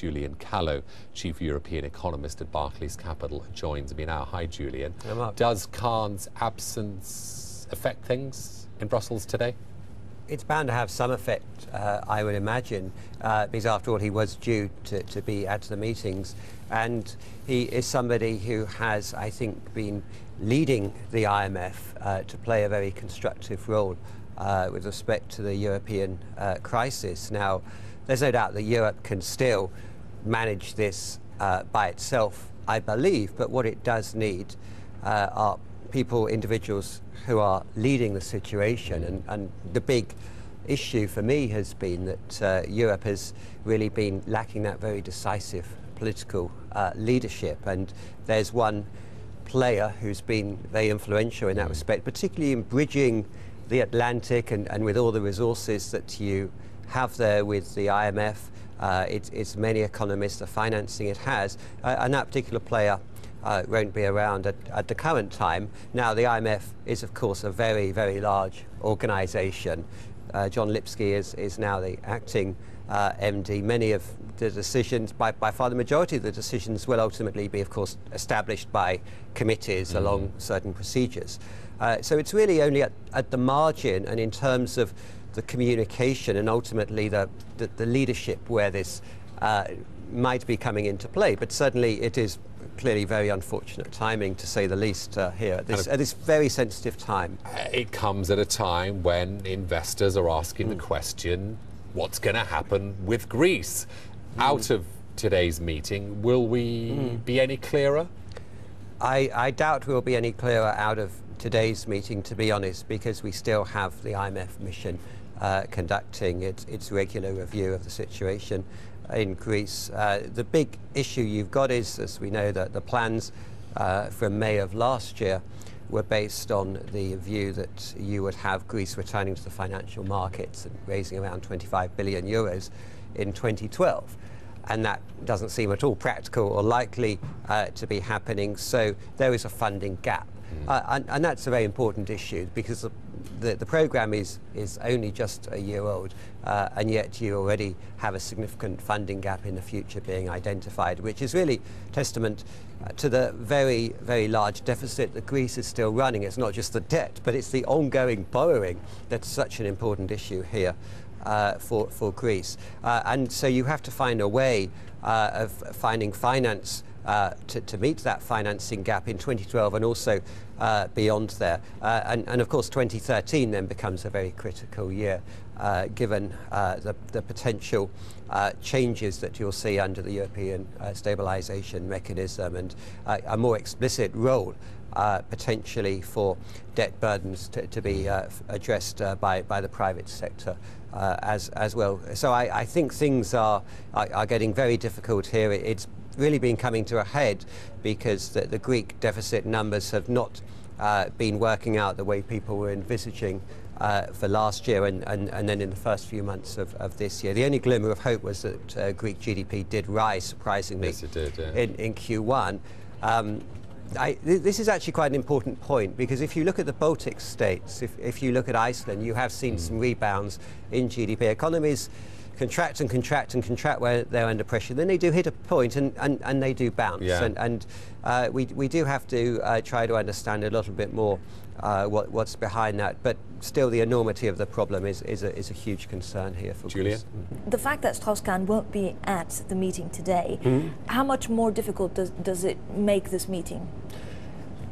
Julian Callow, Chief European Economist at Barclays Capital, joins me now. Hi, Julian. Hi, Mark. Does Khan's absence affect things in Brussels today? It's bound to have some effect, I would imagine, because after all, he was due to be at the meetings. And he is somebody who has, I think, been leading the IMF to play a very constructive role with respect to the European crisis. Now, there's no doubt that Europe can still manage this by itself, I believe, but what it does need are people, individuals who are leading the situation. And the big issue for me has been that Europe has really been lacking that very decisive political leadership. And there's one player who's been very influential in that respect, particularly in bridging the Atlantic and with all the resources that you have there with the IMF. It's many economists are financing it has, and that particular player won't be around at the current time. Now, the IMF is, of course, a very, very large organisation. John Lipsky is now the acting MD. Many of the decisions, by far the majority of the decisions, will ultimately be, of course, established by committees along certain procedures. So it's really only at the margin and in terms of the communication and ultimately the leadership where this might be coming into play. But certainly it is clearly very unfortunate timing, to say the least, here at this very sensitive time. It comes at a time when investors are asking the question, what's going to happen with Greece? Out of today's meeting, will we be any clearer? I doubt we'll be any clearer out of today's meeting, to be honest, because we still have the IMF mission conducting its regular review of the situation in Greece. The big issue you've got is, as we know, that the plans from May of last year were based on the view that you would have Greece returning to the financial markets and raising around 25 billion euros in 2012. And that doesn't seem at all practical or likely to be happening, so there is a funding gap. And that's a very important issue, because the programme is only just a year old, and yet you already have a significant funding gap in the future being identified, which is really testament to the very, very large deficit that Greece is still running. It's not just the debt, but it's the ongoing borrowing that's such an important issue here for Greece. And so you have to find a way of finding finance to meet that financing gap in 2012 and also beyond there. And of course 2013 then becomes a very critical year given the potential changes that you'll see under the European stabilisation mechanism and a more explicit role potentially for debt burdens to be addressed by the private sector as well. So I think things are getting very difficult here. It's really been coming to a head because the Greek deficit numbers have not been working out the way people were envisaging for last year and then in the first few months of this year. The only glimmer of hope was that Greek GDP did rise, surprisingly, yes, it did, yeah, in Q1. This is actually quite an important point, because if you look at the Baltic states, if you look at Iceland, you have seen some rebounds in GDP. Economies contract and contract and contract where they're under pressure. Then they do hit a point and they do bounce. Yeah. And we do have to try to understand a little bit more what's behind that. But still, the enormity of the problem is a huge concern here for Julia? Greece. The fact that Strauss-Kahn won't be at the meeting today, how much more difficult does it make this meeting?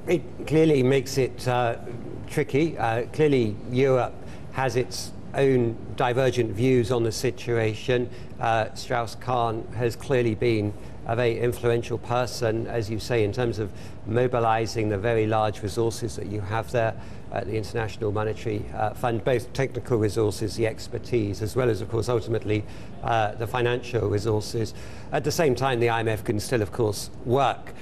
It clearly makes it tricky. Clearly, Europe has its own divergent views on the situation. Strauss-Kahn has clearly been a very influential person, as you say, in terms of mobilizing the very large resources that you have there at the International Monetary Fund, both technical resources, the expertise, as well as, of course, ultimately the financial resources. At the same time, the IMF can still, of course, work.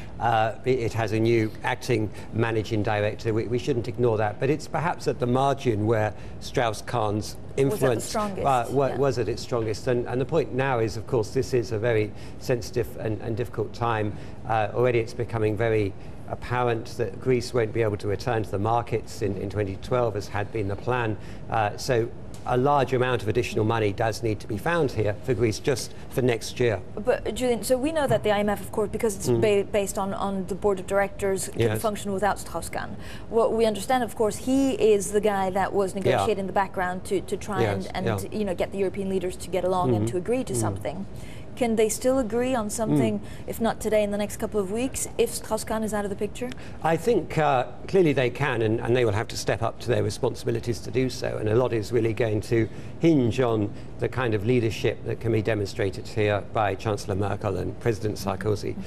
It has a new acting managing director. We shouldn't ignore that. But it's perhaps at the margin where Strauss-Kahn's influence was at its strongest. And the point now is, of course, this is a very sensitive and difficult time. Already it's becoming very apparent that Greece won't be able to return to the markets in 2012, as had been the plan. So a large amount of additional money does need to be found here for Greece just for next year. But Julian, so we know that the IMF, of course, because it's based on the board of directors, can function without Strauss-Kahn. What we understand, of course, he is the guy that was negotiating in the background to try and you know, get the European leaders to get along and to agree to something. Can they still agree on something, if not today, in the next couple of weeks, if Strauss-Kahn is out of the picture? I think clearly they can, and they will have to step up to their responsibilities to do so. And a lot is really going to hinge on the kind of leadership that can be demonstrated here by Chancellor Merkel and President Sarkozy.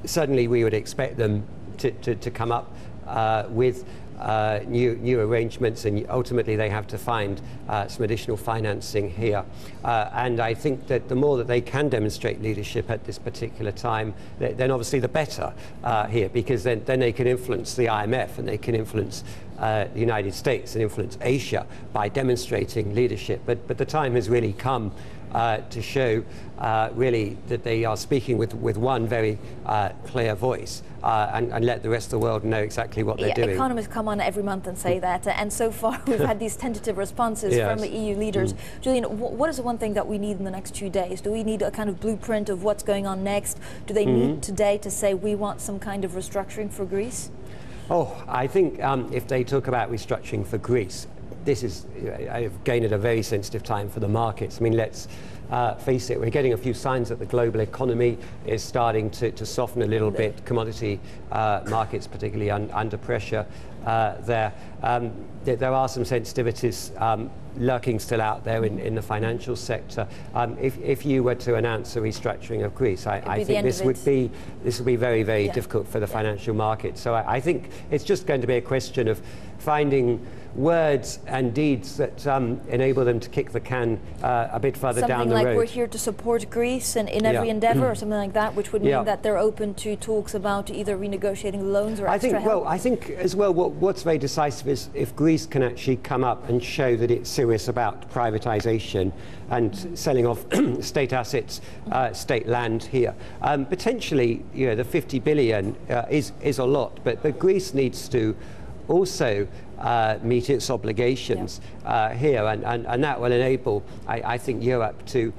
Certainly we would expect them to come up with new arrangements, and ultimately they have to find some additional financing here. And I think that the more that they can demonstrate leadership at this particular time, then obviously the better here, because then they can influence the IMF and they can influence the United States and influence Asia by demonstrating leadership. But the time has really come to show really that they are speaking with one very clear voice and let the rest of the world know exactly what they're doing. Economists come on every month and say that, and so far we've had these tentative responses from the EU leaders. Julian, what is the one thing that we need in the next 2 days? Do we need a kind of blueprint of what's going on next? Do they need today to say we want some kind of restructuring for Greece? Oh, I think if they talk about restructuring for Greece, this is again at a very sensitive time for the markets. I mean, let's face it, we're getting a few signs that the global economy is starting to soften a little bit. Commodity markets particularly under pressure there. There are some sensitivities lurking still out there in the financial sector. If you were to announce a restructuring of Greece, I think this would be very, very difficult for the financial market. So I think it's just going to be a question of finding words and deeds that enable them to kick the can a bit further down the road. Something like we're here to support Greece and in every endeavour, or something like that, which would mean that they're open to talks about either renegotiating loans or extra help. Well, I think as well what's very decisive is if Greece can actually come up and show that it's serious about privatisation and selling off state assets, state land here. Potentially, you know, the 50 billion is a lot, but Greece needs to also meet its obligations here, and that will enable, I think, Europe to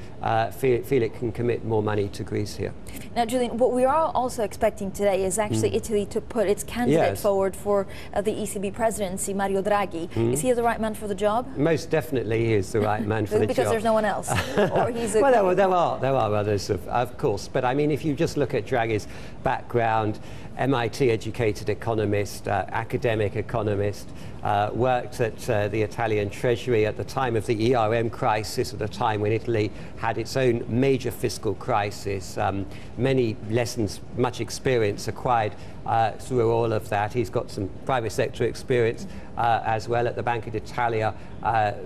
feel it can commit more money to Greece here. Now, Julian, what we are also expecting today is actually Italy to put its candidate forward for the ECB presidency, Mario Draghi. Is he the right man for the job? Most definitely he is the right man for the job. Because there's no one else? Or he's well, there are others, of course, but I mean, if you just look at Draghi's background, MIT-educated economist, academic economist, worked at the Italian Treasury at the time of the ERM crisis, at a time when Italy had its own major fiscal crisis. Many lessons, much experience acquired through all of that. He's got some private sector experience as well at the Bank of Italia.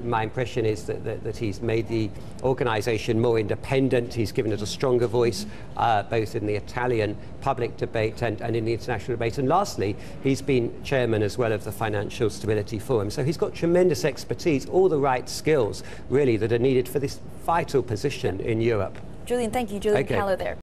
My impression is that he's made the organisation more independent. He's given it a stronger voice, both in the Italian public debate and in the international debate. And lastly, he's been chairman as well of the Financial Stability Forum. So he's got tremendous expertise, all the right skills, really, that are needed for this vital position in Europe. Julian, thank you. Julian Callow there.